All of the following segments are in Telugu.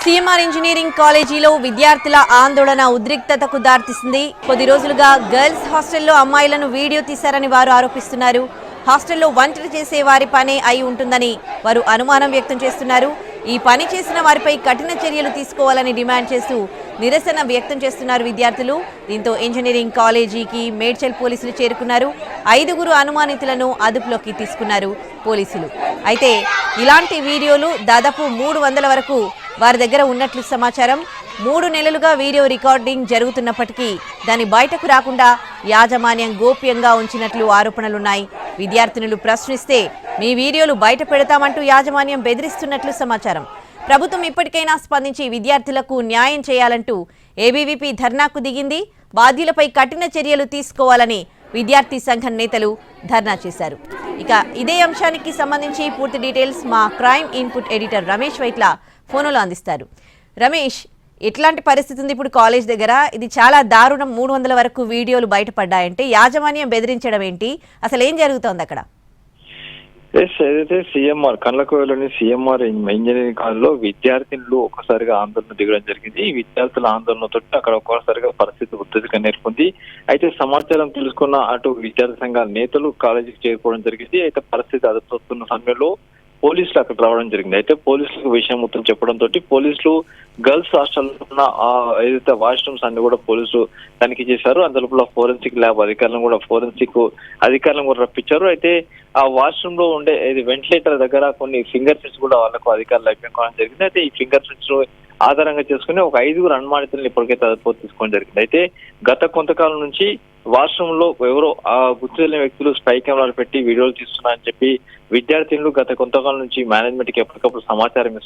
సిఎంఆర్ ఇంజనీరింగ్ కాలేజీలో విద్యార్థుల ఆందోళన ఉద్రిక్తతకు దారితీసింది. కొద్ది రోజులుగా గర్ల్స్ హాస్టల్లో అమ్మాయిలను వీడియో తీశారని వారు ఆరోపిస్తున్నారు. హాస్టల్లో వంటలు చేసే వారి పనే అయి ఉంటుందని వారు అనుమానం వ్యక్తం చేస్తున్నారు. ఈ పని చేసిన వారిపై కఠిన చర్యలు తీసుకోవాలని డిమాండ్ చేస్తూ నిరసన వ్యక్తం చేస్తున్నారు విద్యార్థులు. దీంతో ఇంజనీరింగ్ కాలేజీకి మేడ్చల్ పోలీసులు చేరుకున్నారు. 5 అనుమానితులను అదుపులోకి తీసుకున్నారు పోలీసులు. అయితే ఇలాంటి వీడియోలు దాదాపు 300 వరకు వారి దగ్గర ఉన్నట్లు సమాచారం. 3 నెలలుగా వీడియో రికార్డింగ్ జరుగుతున్నప్పటికీ దాన్ని బయటకు రాకుండా యాజమాన్యం గోప్యంగా ఉంచినట్లు ఆరోపణలున్నాయి. విద్యార్థినులు ప్రశ్నిస్తే మీ వీడియోలు బయట పెడతామంటూ యాజమాన్యం బెదిరిస్తున్నట్లు సమాచారం. ప్రభుత్వం ఇప్పటికైనా స్పందించి విద్యార్థులకు న్యాయం చేయాలంటూ ఏబీవీపీ ధర్నాకు దిగింది. బాధ్యులపై కఠిన చర్యలు తీసుకోవాలని విద్యార్థి సంఘం నేతలు ధర్నా చేశారు. ఇక ఇదే అంశానికి సంబంధించి పూర్తి డీటెయిల్స్ మా crime input editor Ramesh Vaitla ఫోన్లో అందిస్తారు. రమేష్, ఎట్లాంటి పరిస్థితి ఉంది ఇప్పుడు కాలేజ్ దగ్గర? ఇది చాలా దారుణం. 300 వరకు వీడియోలు బయటపడ్డాయంటే యాజమాన్యం బెదిరించడం ఏంటి? అసలు ఏం జరుగుతోంది అక్కడ? ఏదైతే సిఎంఆర్ కండ్లకోయలోని సిఎంఆర్ ఇంజనీరింగ్ కాలేజీలో విద్యార్థినులు ఒక్కసారిగా ఆందోళన దిగడం జరిగింది. ఈ విద్యార్థుల ఆందోళనతో అక్కడ ఒక్కసారిగా పరిస్థితి ఉత్తేజంగా నేర్కొంది. అయితే సమాచారం తెలుసుకున్న అటు విద్యార్థి సంఘాల నేతలు కాలేజీకి చేరుకోవడం జరిగింది. అయితే పరిస్థితి అదుపుతున్న సమయంలో పోలీసులు అక్కడ రావడం జరిగింది. అయితే పోలీసులకు విషయం మొత్తం చెప్పడంతో పోలీసులు గర్ల్స్ హాస్టల్లో ఉన్న ఏదైతే వాష్రూమ్స్ అన్ని కూడా పోలీసులు తనిఖీ చేశారు. అందులో ఫోరెన్సిక్ ల్యాబ్ అధికారులను కూడా రప్పించారు. అయితే ఆ వాష్రూమ్ లో ఉండే వెంటిలేటర్ దగ్గర కొన్ని ఫింగర్ ప్రింట్స్ కూడా వాళ్ళకు అధికారులు లభ్యం కావడం జరిగింది. అయితే ఈ ఫింగర్ ప్రింట్స్ ఆధారంగా చేసుకుని ఒక 5 అనుమానితులను ఇప్పటికైతే అదుపు తీసుకోవడం జరిగింది. అయితే గత కొంతకాలం నుంచి వాష్రూమ్ లో ఎవరో గుర్తు తెలియని వ్యక్తులు స్పై కెమెరాలు పెట్టి వీడియోలు తీస్తున్నారని చెప్పి విద్యార్థినులు గత కొంతకాలం నుంచి మేనేజ్మెంట్ కి ఎప్పటికప్పుడు సమాచారం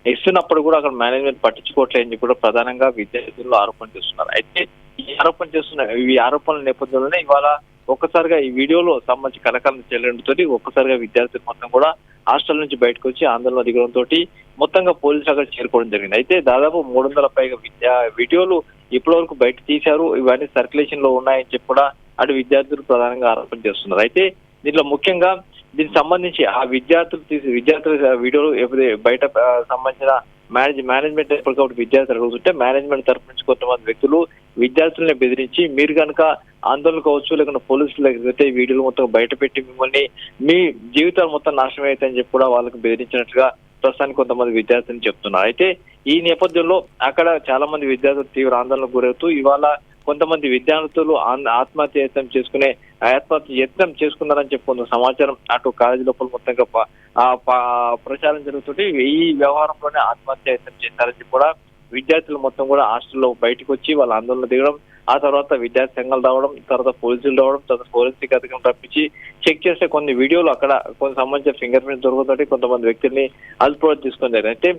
ఇస్తున్నప్పుడు కూడా అక్కడ మేనేజ్మెంట్ పట్టించుకోవట్లేదని కూడా ప్రధానంగా విద్యార్థులు ఆరోపణ చేస్తున్నారు. అయితే ఈ ఆరోపణల నేపథ్యంలోనే ఇవాళ ఒక్కసారిగా ఈ వీడియోలో సంబంధించి కలకాలం చెల్లడంతో ఒక్కసారిగా విద్యార్థులు మొత్తం కూడా హాస్టల్ నుంచి బయటకు వచ్చి ఆందోళన దిగడంతో మొత్తంగా పోలీసులు అక్కడ చేరుకోవడం జరిగింది. అయితే దాదాపు 300 పైగా వీడియోలు ఇప్పటి వరకు బయట తీశారు. ఇవన్నీ సర్క్యులేషన్ లో ఉన్నాయని చెప్పి కూడా అటు విద్యార్థులు ప్రధానంగా ఆరోపణ చేస్తున్నారు. అయితే దీంట్లో ముఖ్యంగా దీనికి సంబంధించి ఆ విద్యార్థుల వీడియోలు బయట సంబంధించిన మేనేజ్మెంట్ ఎప్పటికప్పుడు విద్యార్థులు అడుగుతుంటే మేనేజ్మెంట్ తరఫు నుంచి కొంతమంది వ్యక్తులు విద్యార్థులను బెదిరించి మీరు కనుక ఆందోళన కావచ్చు లేకుండా పోలీసులు అయితే వీడియోలు మొత్తం బయట పెట్టి మిమ్మల్ని మీ జీవితాలు మొత్తం నాశనం అవుతాయని చెప్పి కూడా వాళ్ళకు బెదిరించినట్లుగా ప్రస్తుతానికి కొంతమంది విద్యార్థులు చెప్తున్నారు. అయితే ఈ నేపథ్యంలో అక్కడ చాలా మంది విద్యార్థులు తీవ్ర ఆందోళనకు గురవుతూ ఇవాళ కొంతమంది విద్యార్థులు ఆత్మహత్య యత్నం చేసుకున్నారని చెప్పుకున్న సమాచారం అటు కాలేజీ లోపల మొత్తంగా ప్రచారం జరుగుతుంటే ఈ వ్యవహారంలోనే ఆత్మహత్య యత్నం చేశారని కూడా విద్యార్థులు మొత్తం కూడా హాస్టల్లో బయటకు వచ్చి వాళ్ళ ఆందోళన దిగడం, ఆ తర్వాత విద్యార్థి సంఘాలు రావడం, తర్వాత పోలీసులు రావడం, తర్వాత ఫోరెన్సిక్ అధికారులు రప్పించి చెక్ చేస్తే కొన్ని వీడియోలు అక్కడ కొంత సంబంధించిన ఫింగర్ ప్రింట్ దొరుకుతుంటే కొంతమంది వ్యక్తుల్ని అదుపులో తీసుకొని జరిగింది. అయితే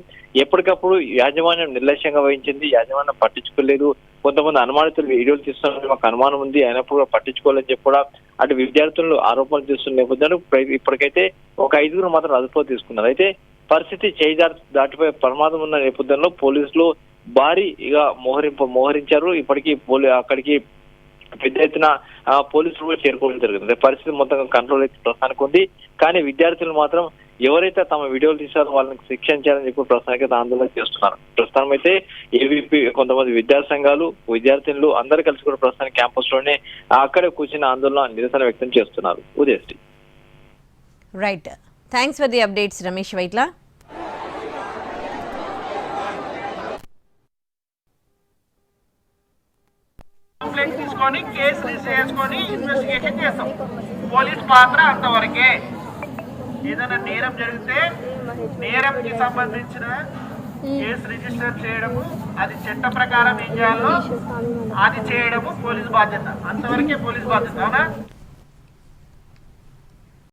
ఎప్పటికప్పుడు యాజమాన్యం నిర్లక్ష్యంగా వహించింది, యాజమాన్యం పట్టించుకోలేదు. కొంతమంది అనుమానితులు వీడియోలు తీస్తున్నారు, మాకు అనుమానం ఉంది అయినప్పుడు కూడా పట్టించుకోవాలని చెప్పి కూడా అటు విద్యార్థులు ఆరోపణలు చేస్తున్న నేపథ్యంలో ఇప్పటికైతే ఒక 5 మాత్రం అదుపులో తీసుకున్నారు. అయితే పరిస్థితి దాటిపోయే ప్రమాదం ఉన్న నేపథ్యంలో పోలీసులు భారీగా మోహరించారు. ఇప్పటికీ అక్కడికి పెద్ద ఎత్తున పోలీసులు కూడా చేరుకోవడం జరిగింది. పరిస్థితి మొత్తం కంట్రోల్ అయితే ప్రస్తుతానికి ఉంది. కానీ విద్యార్థులు మాత్రం ఎవరైతే తమ వీడియోలు తీశారో వాళ్ళని శిక్షించాలని చెప్పి ప్రస్తుతానికి ఆందోళన చేస్తున్నారు. ప్రస్తుతం అయితే ఏబీపీ కొంతమంది విద్యార్థి సంఘాలు విద్యార్థినులు అందరూ కలిసి కూడా ప్రస్తుతానికి క్యాంపస్ లోనే అక్కడే కూర్చుని ఆందోళన నిరసన వ్యక్తం చేస్తున్నారు. Udayasri. Right, thanks for the updates Ramesh Vaitla. తీసుకొని కేసు రిజిస్టర్ చేసుకొని ఇన్వెస్టిగేషన్ చేస్తాం. పోలీస్ పాత్ర అంతవరకే. ఏదైనా నేరం జరిగితే నేరంకి సంబంధించిన కేసు రిజిస్టర్ చేయడము, అది చట్ట ప్రకారం ఏం చేయాలో అది చేయడము పోలీస్ బాధ్యత. అంతవరకే పోలీస్ బాధ్యత. అవునా?